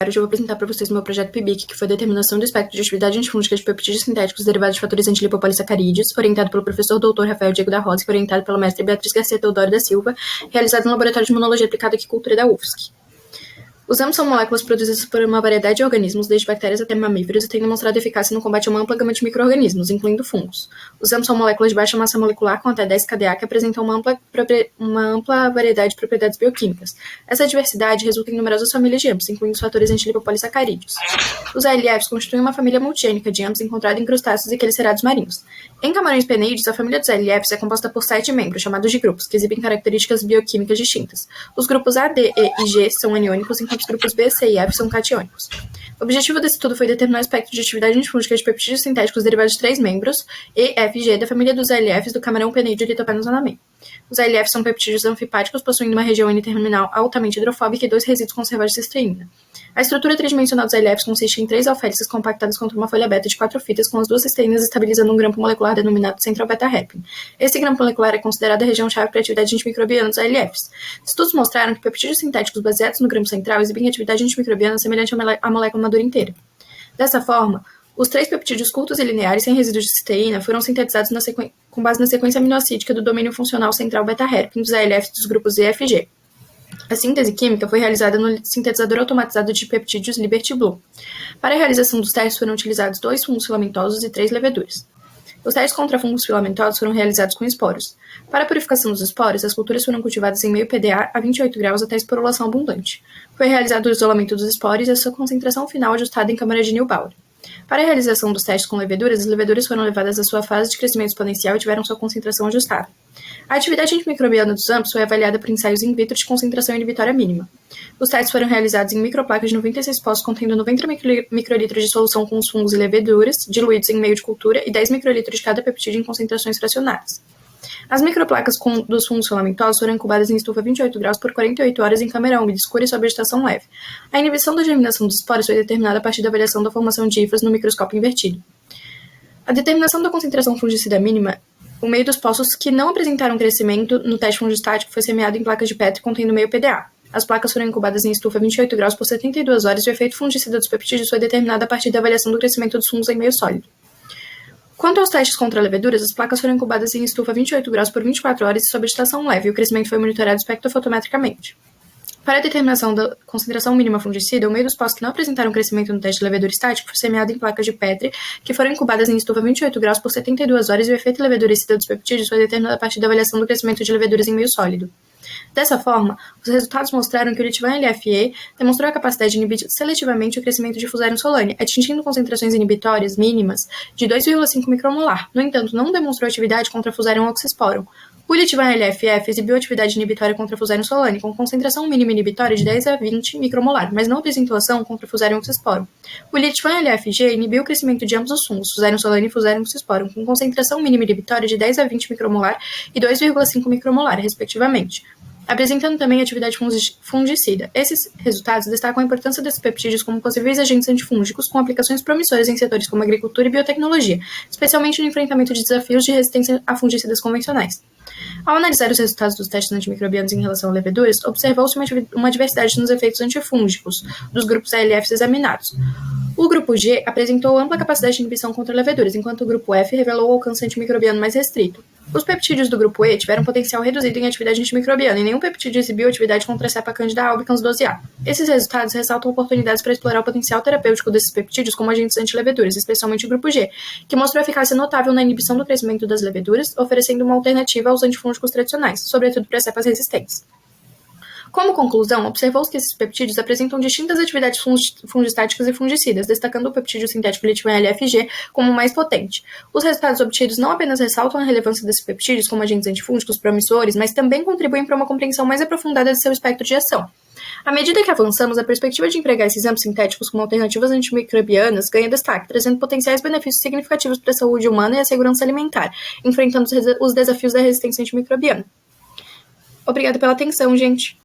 Hoje eu vou apresentar para vocês o meu projeto PIBIC, que foi a determinação do espectro de atividade antifúngica de peptídeos sintéticos derivados de fatores antilipopolissacarídeos, orientado pelo professor Dr. Rafael Diego da Rosa e orientado pela mestre Beatriz Garcia Teodoro da Silva, realizado no Laboratório de Imunologia Aplicada e Aquicultura da UFSC. Os ambos são moléculas produzidas por uma variedade de organismos, desde bactérias até mamíferos, e têm demonstrado eficácia no combate a uma ampla gama de micro-organismos, incluindo fungos. Os ambos são moléculas de baixa massa molecular com até 10 kDa que apresentam uma ampla variedade de propriedades bioquímicas. Essa diversidade resulta em numerosas famílias de AMPs, incluindo os fatores antilipopolissacarídeos. Os ALFs constituem uma família multigênica de AMPs encontrada em crustáceos e quelicerados marinhos. Em camarões peneídeos, a família dos ALFs é composta por 7 membros, chamados de grupos, que exibem características bioquímicas distintas. Os grupos A, D, E e G são aniônicos, enquanto os grupos B, C e F são catiônicos. O objetivo desse estudo foi determinar o espectro de atividade antifúngica de peptídeos sintéticos derivados de 3 membros, E, F e G, da família dos ALFs do camarão peneídeo Lithopenos anamei. Os ALFs são peptídeos anfipáticos possuindo uma região N-terminal altamente hidrofóbica e 2 resíduos conservados de cisteína. A estrutura tridimensional dos ALFs consiste em 3 alfélices compactadas contra uma folha beta de 4 fitas com as 2 cisteínas estabilizando um grampo molecular denominado central beta-happing. Esse grampo molecular é considerado a região-chave para a atividade antimicrobiana dos ALFs. Estudos mostraram que peptídeos sintéticos baseados no grampo central exibem atividade antimicrobiana semelhante à molécula madura inteira. Dessa forma, os 3 peptídeos curtos e lineares sem resíduos de cisteína foram sintetizados com base na sequência aminoácidica do domínio funcional central beta-happing dos ALFs dos grupos E, F e G. A síntese química foi realizada no sintetizador automatizado de peptídeos Liberty Blue. Para a realização dos testes foram utilizados 2 fungos filamentosos e 3 leveduras. Os testes contra fungos filamentosos foram realizados com esporos. Para a purificação dos esporos, as culturas foram cultivadas em meio PDA a 28 graus até a esporulação abundante. Foi realizado o isolamento dos esporos e a sua concentração final ajustada em câmara de Neubauer. Para a realização dos testes com leveduras, as leveduras foram levadas à sua fase de crescimento exponencial e tiveram sua concentração ajustada. A atividade antimicrobiana dos AMPs foi avaliada por ensaios in vitro de concentração inibitória mínima. Os testes foram realizados em microplacas de 96 poços contendo 90 microlitros de solução com os fungos e leveduras, diluídos em meio de cultura, e 10 microlitros de cada peptídeo em concentrações fracionadas. As microplacas dos fungos filamentosos foram incubadas em estufa 28 graus por 48 horas em câmara úmida escura e sob agitação leve. A inibição da germinação dos esporos foi determinada a partir da avaliação da formação de hifas no microscópio invertido. A determinação da concentração fungicida mínima, o meio dos poços que não apresentaram crescimento no teste fungistático foi semeado em placas de Petri contendo meio PDA. As placas foram incubadas em estufa 28 graus por 72 horas e o efeito fungicida dos peptídeos foi determinado a partir da avaliação do crescimento dos fungos em meio sólido. Quanto aos testes contra leveduras, as placas foram incubadas em estufa 28 graus por 24 horas e sob agitação leve, e o crescimento foi monitorado espectrofotometricamente. Para a determinação da concentração mínima fungicida, o meio dos poços que não apresentaram crescimento no teste de levedura estático foi semeado em placas de Petri, que foram incubadas em estufa 28 graus por 72 horas, e o efeito leveduricida dos peptídeos foi determinado a partir da avaliação do crescimento de leveduras em meio sólido. Dessa forma, os resultados mostraram que o Litivan LFE demonstrou a capacidade de inibir seletivamente o crescimento de Fusarium solani, atingindo concentrações inibitórias mínimas de 2,5 micromolar. No entanto, não demonstrou atividade contra Fusarium oxysporum. O Litivan LFF exibiu atividade inibitória contra Fusarium solani, com concentração mínima inibitória de 10 a 20 micromolar, mas não apresentou ação contra Fusarium oxysporum. O Litivan LFG inibiu o crescimento de ambos os fungos, Fusarium solani e Fusarium oxysporum, com concentração mínima inibitória de 10 a 20 micromolar e 2,5 micromolar, respectivamente, apresentando também atividade fungicida. Esses resultados destacam a importância desses peptídeos como possíveis agentes antifúngicos com aplicações promissoras em setores como agricultura e biotecnologia, especialmente no enfrentamento de desafios de resistência a fungicidas convencionais. Ao analisar os resultados dos testes antimicrobianos em relação a leveduras, observou-se uma diversidade nos efeitos antifúngicos dos grupos ALFs examinados. O grupo G apresentou ampla capacidade de inibição contra leveduras, enquanto o grupo F revelou o alcance antimicrobiano mais restrito. Os peptídeos do grupo E tiveram potencial reduzido em atividade antimicrobiana e nenhum peptídeo exibiu atividade contra a cepa Candida albicans 12A. Esses resultados ressaltam oportunidades para explorar o potencial terapêutico desses peptídeos como agentes antileveduras, especialmente o grupo G, que mostrou eficácia notável na inibição do crescimento das leveduras, oferecendo uma alternativa aos antifúngicos tradicionais, sobretudo para cepas resistentes. Como conclusão, observou-se que esses peptídeos apresentam distintas atividades fungistáticas e fungicidas, destacando o peptídeo sintético Litivan LFG como o mais potente. Os resultados obtidos não apenas ressaltam a relevância desses peptídeos como agentes antifúngicos promissores, mas também contribuem para uma compreensão mais aprofundada de seu espectro de ação. À medida que avançamos, a perspectiva de empregar esses AMPs sintéticos como alternativas antimicrobianas ganha destaque, trazendo potenciais benefícios significativos para a saúde humana e a segurança alimentar, enfrentando os desafios da resistência antimicrobiana. Obrigada pela atenção, gente!